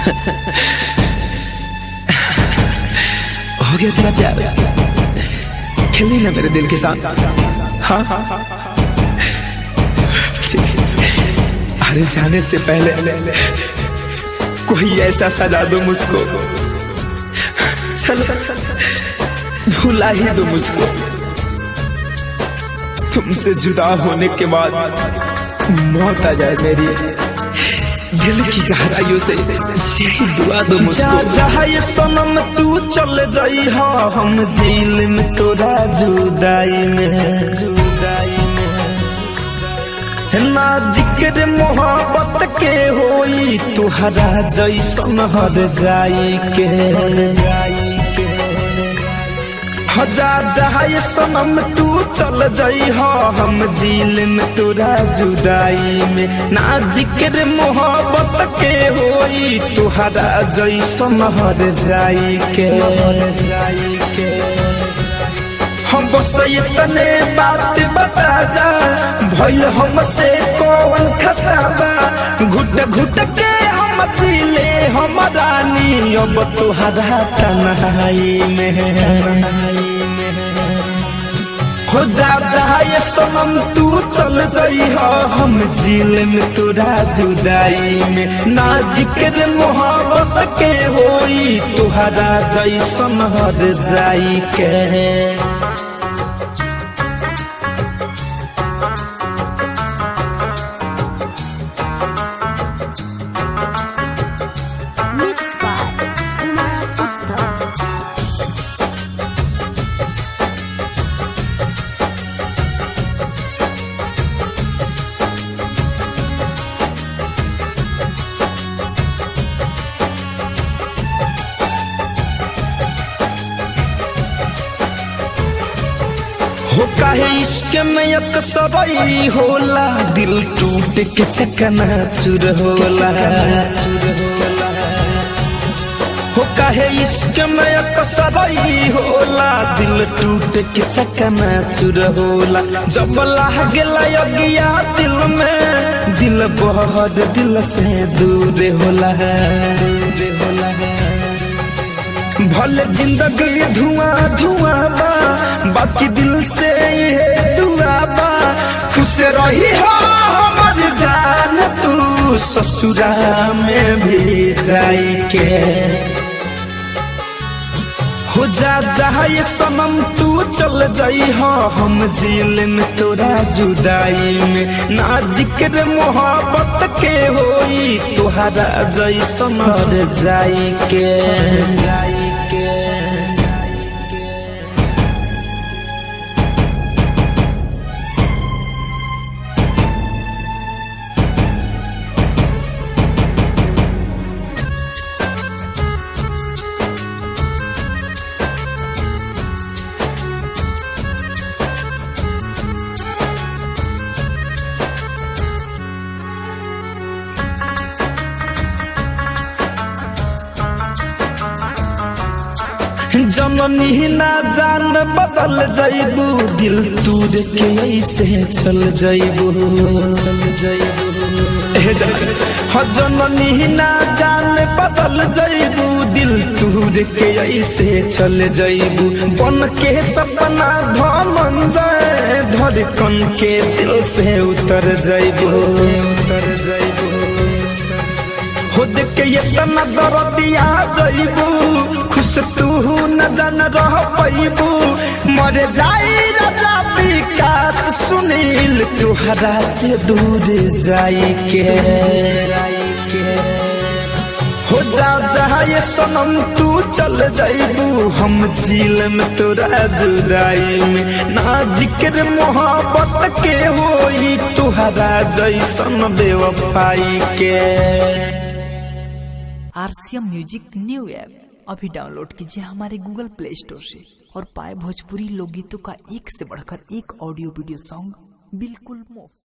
हो गया तेरा प्यार, खेली ना मेरे दिल के साथ। हाँ हाँ हाँ, अरे जाने से पहले कोई ऐसा सजा दो मुझको, चल भुला ही दो मुझको। तुमसे जुदा होने के बाद मौत आ जाए मेरी, दिल की गहराइयों से यही दुआ दो मुझको। जहाँ ये सनम तू चल जाई हो, हम जेल में तोरा जुदाई में, जुदाई में ना जिक्र मोहब्बत के होई, तुहरा जैसन हर जाई के, हजार जहाँ ये सनम तू चल जाई हो, हम जेल में तोरा जुदाई में ना जिक्र मोहब्बत के होई, तुहरा जैसन हर जाई के, हम बस इतने बात बता जा, भइल हमसे कौन खता बा, घुट घुट के हम जिले हम रानी, अब तुहरा तन्हाई में हो जा ये सनम तू चल जाई हो, हम जेल में तोरा जुदाई में ना जिक्र मोहब्बत के होई, तुहरा जैसन हर जाई के। हो काहे इश्क में अक्सर होला, दिल टूट के चकनाचूर होला, हो काहे इश्क में अक्सर होला, दिल टूट के चकनाचूर होला, जब लागेला अगिया दिल में, दिल बहुत दिल से दूर होला, भले जिंदगी धुआं धुआं बा, बाकी दिल से ये दुआ बा, खुश रही हो हमर जान तू, ससुरा में भी जाई के हो जा ये सनम तू चल जाई हो, हम जेल में तोरा जुदाई में ना जिक्र मोहब्बत के होई, तुहरा जैसन हर जाई के। जननी ना जान बदल जाइबू, दिल तूर के ऐसे चल जाइबू, जननी ना जान बदल जाइबू, दिल तूर के ऐसे चल जाइबू, बन के सपना धमंजय, धड़कन के दिल से उतर जाइबू, उतर जाइबू, हो देख के इतना दर्दिया जाइबू, खुश तू न जान रह पैबू, मर जाई राजा विकास सुनील, तुहरा से दूर जाई के हो जा ये सनम तू चल जाइबू, हम जेल में तोरा जुदाई में ना जिक्र मोहब्बत के होई, तुहरा जैसन बेवफाई के। RCM म्यूजिक न्यू ऐप अभी डाउनलोड कीजिए हमारे गूगल प्ले स्टोर से और पाए भोजपुरी लोकगीतों का एक से बढ़कर एक ऑडियो वीडियो सॉन्ग बिल्कुल मुफ्त।